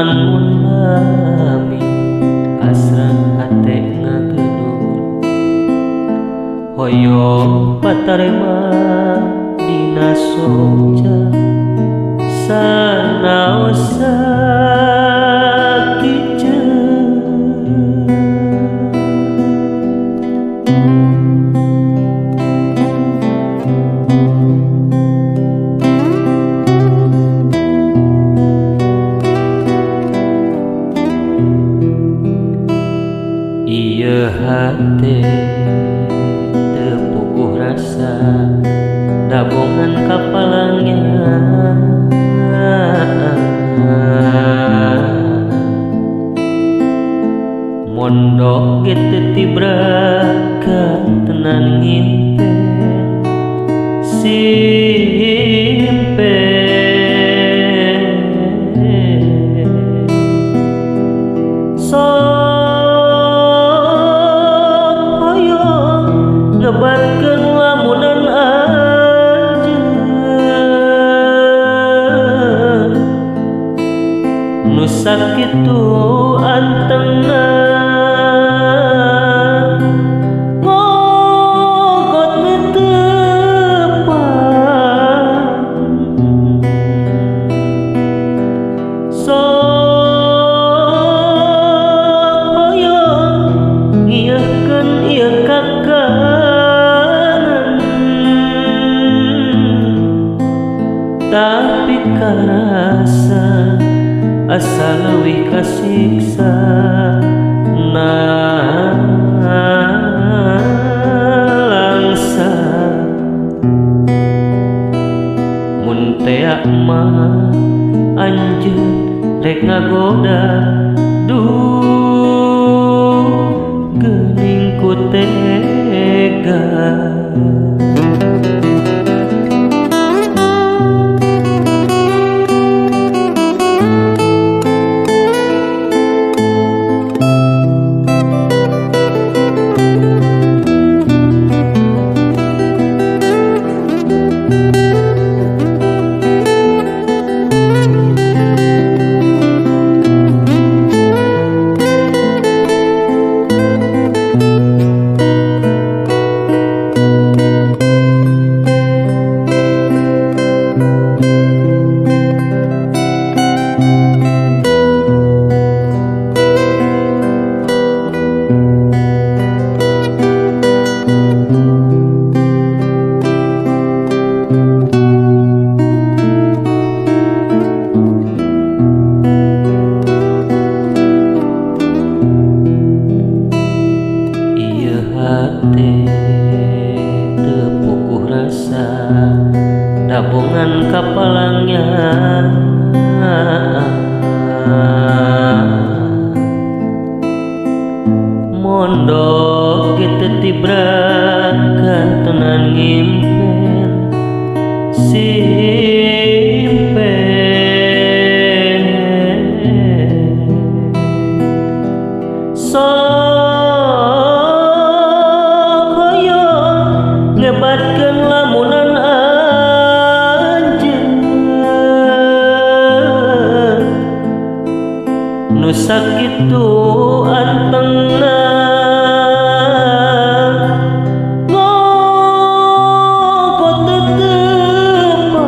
lamun lami asran hate ngagedur hoyong patarema dina soja sanaosa ieu hate teu rasa dabongan kapalangnya mondok gitu tibrakan tenan ngimpen simpen ngebatkeun lamunan anjeun nu sakitu antengna ngogot netepan hoyong ngieukkeun ieu kakanan tapi karasa asa leuwih kasiksa langsa mun tea mah anjeun rek ngagoda duh geuning ku tega teu rasa dabongan kapalangnya mondok kitu tibrakan tenan ngimpen simpen ngebatkeun lamunan anjeun nu sakitu antengna ngogot tetepan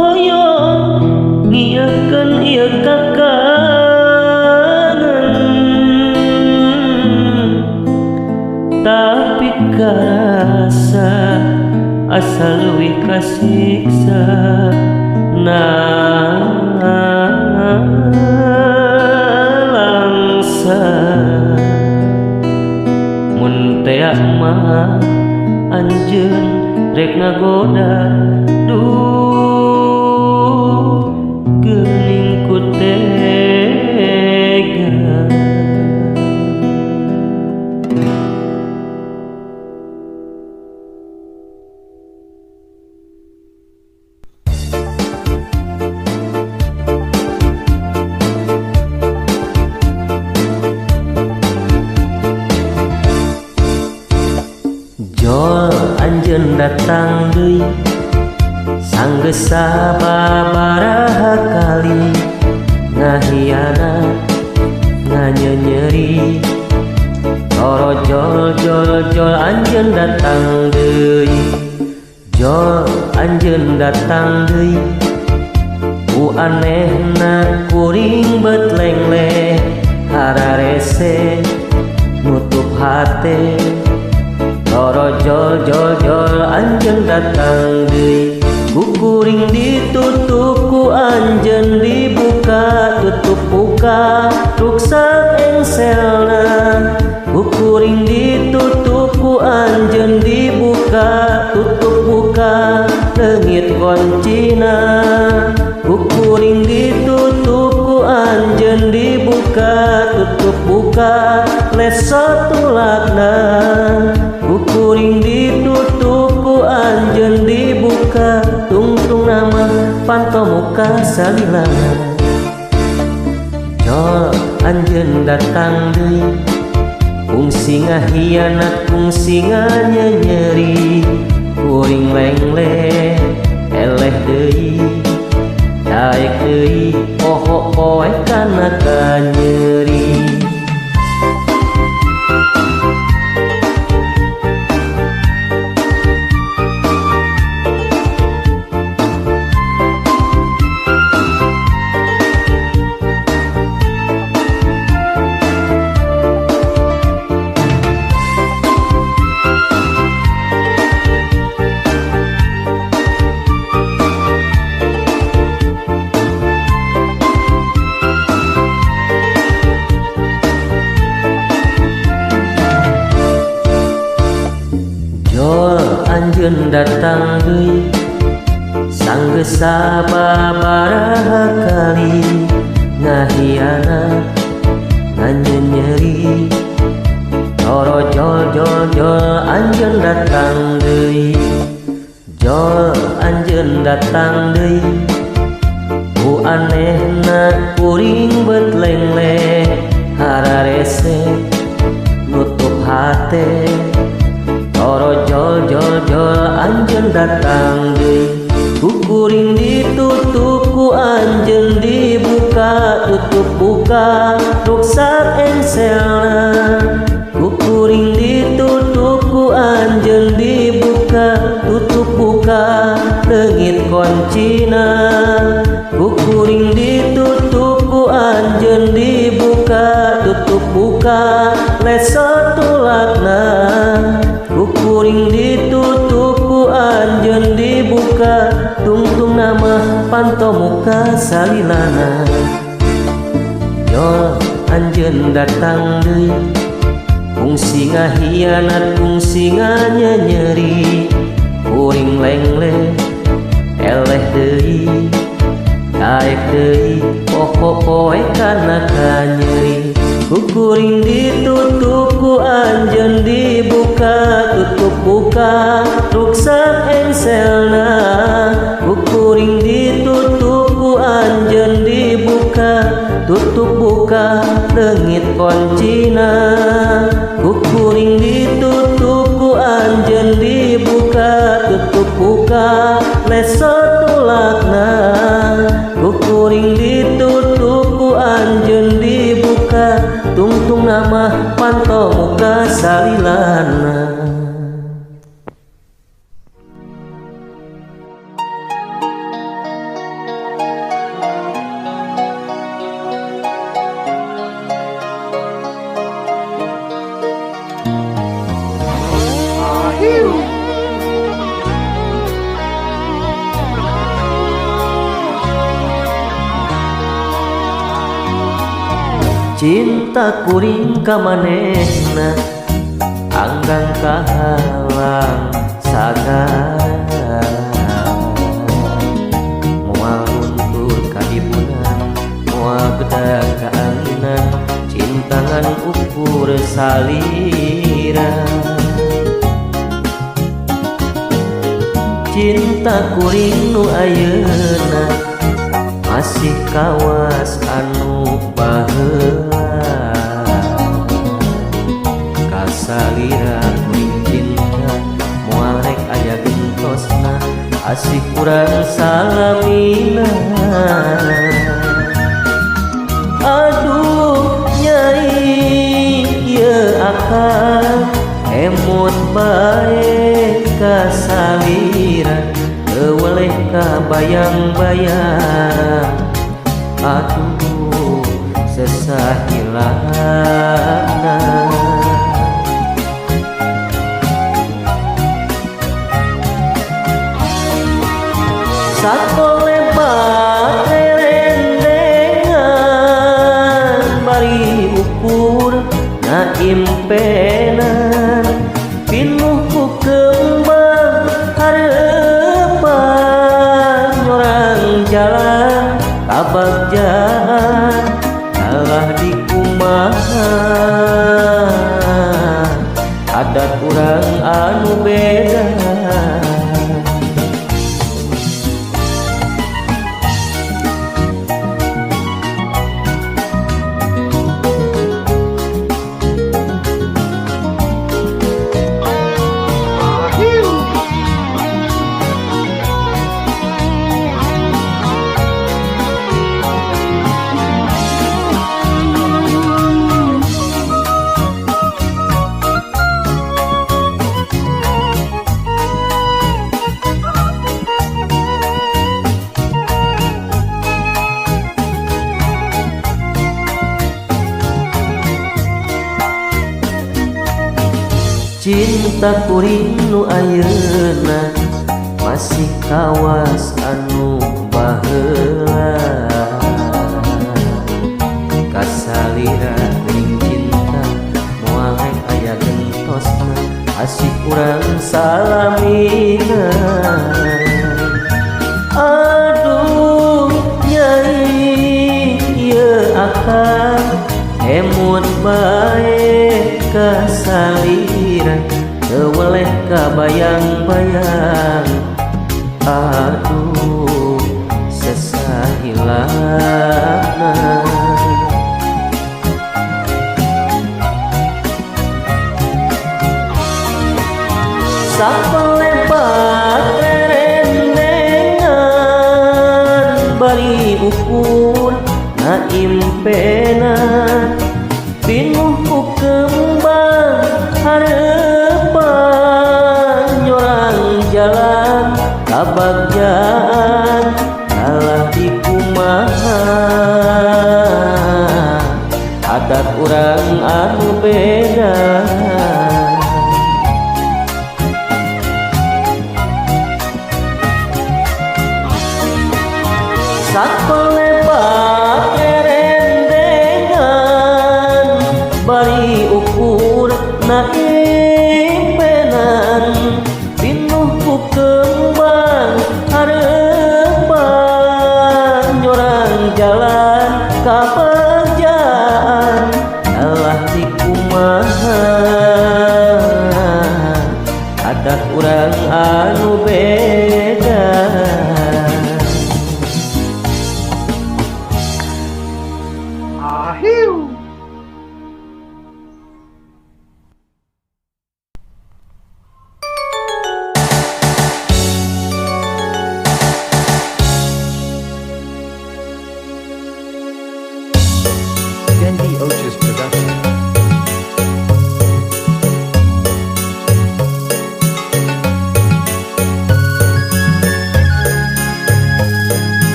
hoyong ngieukkeun ieu tapi karasa asa leuwih kasiksa langsa mun tea mah anjeun rek ngagoda duh geuning ku tega datang deui sanggeus sababaraha kali ngahianat nganyenyeri toro jol jol jol anjeun datang deui jol anjeun datang deui ku anehna kuring bet lengleh hararese nutup hate toro jol jol jol anjeun datang deui ku kuring ditutup ku anjeun dibuka tutup buka ruksak engselna ku kuring ditutup ku anjeun dibuka tutup buka leungit koncina ku kuring ditutup ku anjeun dibuka tutup buka leso tulakna ku kuring ditutup ku anjeun dibuka tungtung nama panto muka salilana jol anjeun datang deui kungsi ngahianat kungsi nganyenyeri kuring lengleh eleh deui daek deui poho poe kana kanyeri anjeun datang deui sanggeus sababaraha kali ngahianat nganyenyeri toro jol jol jol anjeun datang deui jol anjeun datang deui ku anehna kuring bet lengleh hararese nutup hate toro jol jol jol anjeun datang deui ku kuring ditutup ku anjeun dibuka tutup buka ruksak engselna ku kuring ditutup ku anjeun dibuka tutup buka leungit koncina ku kuring ditutup ku anjeun dibuka tutup buka leso tulakna ku kuring ditutup ku anjeun dibuka tungtung nama panto muka salilana jol anjeun datang deui kungsi ngahianat kungsi nganyenyeri kuring lengleh eleh deui daek deui poho poe kana kanyeri ku kuring ditutup ku anjeun dibuka tutup buka ruksak engselna ku kuring ditutup ku anjeun dibuka tutup buka leungit koncina ku kuring ditutup ku anjeun dibuka tutup buka leso tulakna ku kuring ditutup ku anjeun dibuka tungtung nama panto muka salilana cinta kuring ka manehna anggang kahalang sagana moal runtur kadibunan moal bedak kaanginan cintangan ukur salira cinta kuring nu ayeuna masih kawas anu baheula kasalira kuring cinta moal rek aya gentosna asih kurang salamina. Aduh nyai ieu akang emot bae kasaliran teu weleh kabayang-bayang. Aduh sesahilana sakole barendengan bari ukur na impenan pinuh ku kembang hareupan orang jalan kabagjaan kalah di kumaha adat urang anu beda. Cinta kuring nu ayeuna masih kawas anu baheula kasalira kuring cinta moal rek aya gentosna asih kurang salamina. Aduh nyai ieu akang emut bae kasaliran teu weleh kabayang-bayang. Aduh sesahilana sakole barendengan bari ukur na impenan pinuh ku kembang hareupan nyorang jalan kabagjaan kalah di kumaha adat urang anu beda. Sakole barendengan bari ukur na impenan pinuh ku kembang hareupan nyorang jalan kabagjaan kalah di kumaha adat urang anu beda. Dendi Oches Production.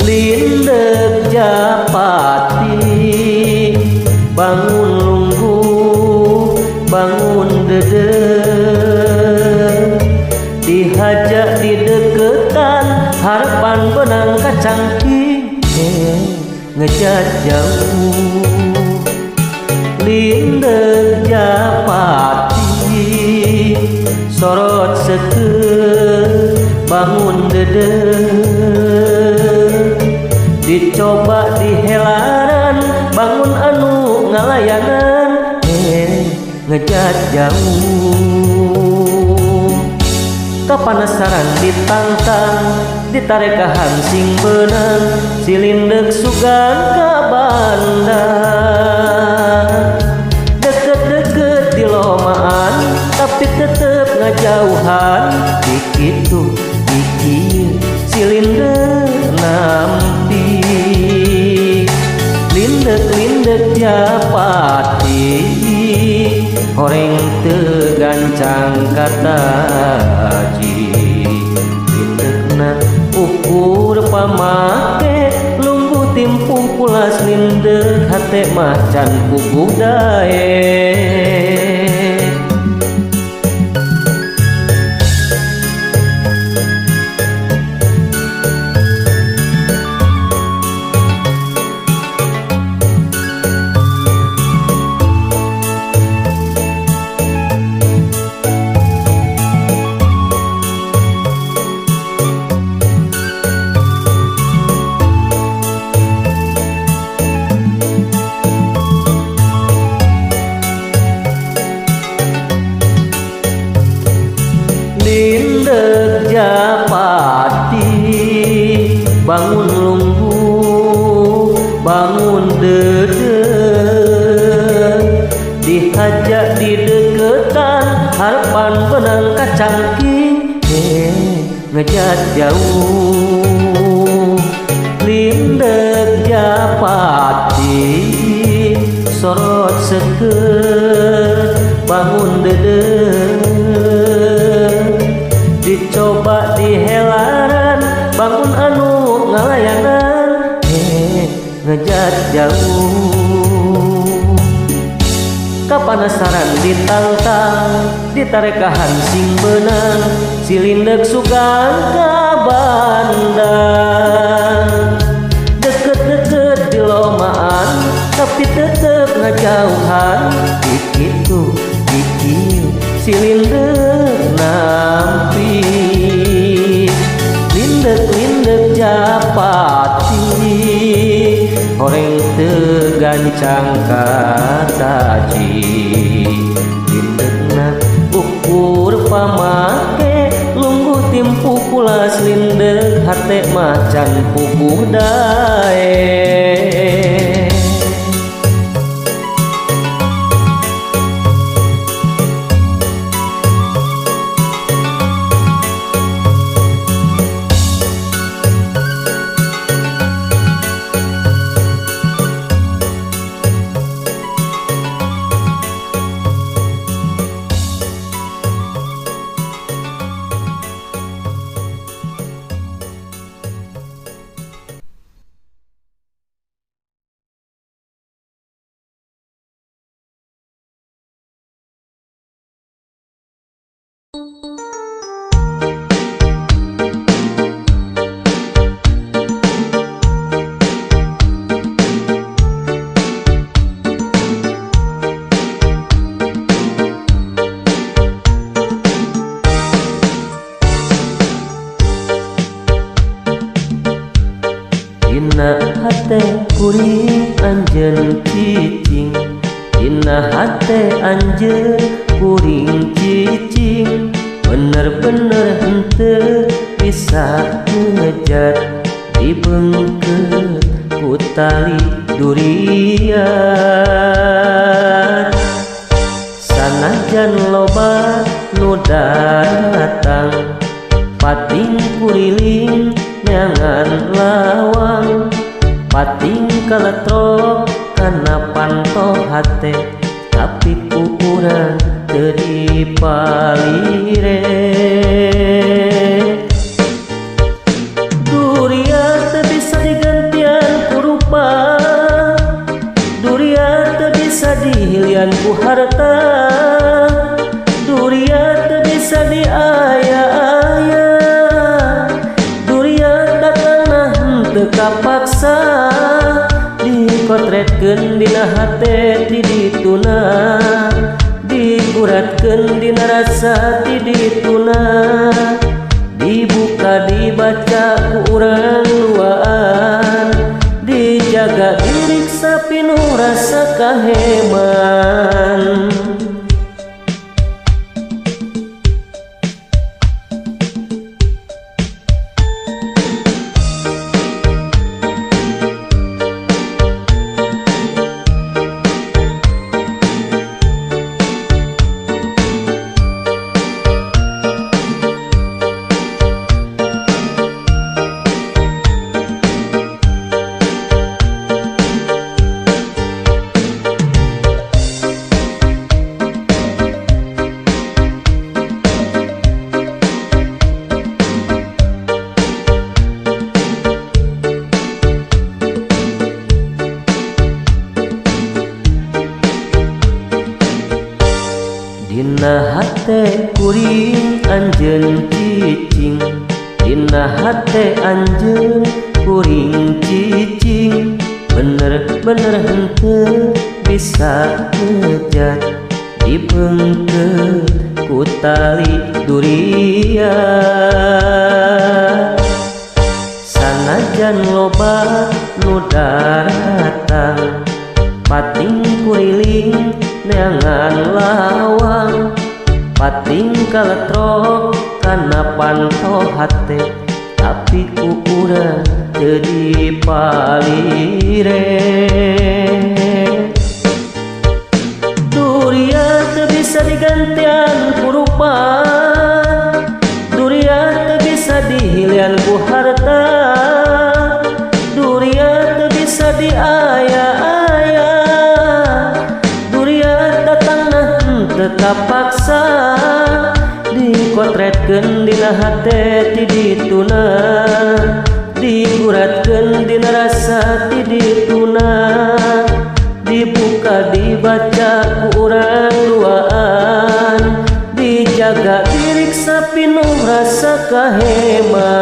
Lindeg Japati bangun lunggu bangun dedeg dihajak di deketan harapan benang kacangking ngejat jauh. Lindeg Japati sorot seukeut bangun dedeg dicoba dihelaran bangun anu ngalayanan ngejat jauh. Kapanasaran ditantang ditarekahan sing beunang silindeg sugan ka banda. Deket-deket di lomaan tapi tetep ngajauhan dikitu dikieu silindeg nampi. Lindek-lindek japati horeng teu gancang kataji. Lindekna ukur pamake lungguh timpung pulas lindek hate macan puguh dae. Lindek japati bangun lungguh bangun dedeg dihajak di deketan harapan benang kacangking ngejat jauh. Lindek japati sorot seukeut bangun dedeg dicoba dihelaran bangun anu ngalayanan ngejat jauh. Kapanasaran ditantang ditarekahan sing beunang silindeg sugan ka banda. Deket-deket di lomaan tapi tetep ngajauhan dikitu dikieu silindeg nampi. Lindek-lindek japati horeng teu gancang kataji. Lindekna ukur pamake lungguh timpu pulas lindek hate macan puguh dae. Dina hate kuring anjeun cicing, dina hate anjeun kuring cicing, bener-bener henteu bisa ngejat dibeungkeut ku tali durian. Sanajan loba nu datang pating kuriling nyangan lawang, pating kaletrok kana panto hate, tapi ku urang teu dipalire. Durian teu bisa digantian ku rupa, durian teu bisa dihilian ku harta, durian teu bisa diaya-aya, teu kapaksa dikotretkeun dina hate ti dituna, diguratkeun dina rasa ti dituna, dibuka dibaca ku urang luaan, dijaga diriksa pinu nu rasa kaheman. Dina hate kuring anjeun cicing, dina hate anjeun kuring cicing, bener-bener henteu bisa ngejat dibeungkeut ku tali durian. Sanajan loba nu daratan, pating kuriling neangan lawang, pating kaletrok kana panto hate, tapi ku urang teu dipalire. Durian teu bisa digantian ku rupa, durian teu bisa dihilian ku harta, durian teu bisa diaya-aya, teu kapaksa dikotretkeun dina hate ti dituna, diguratkeun dina rasa ti dituna, dibuka dibaca ku urang duaan, dijaga diriksa pinuh rasa kaheman.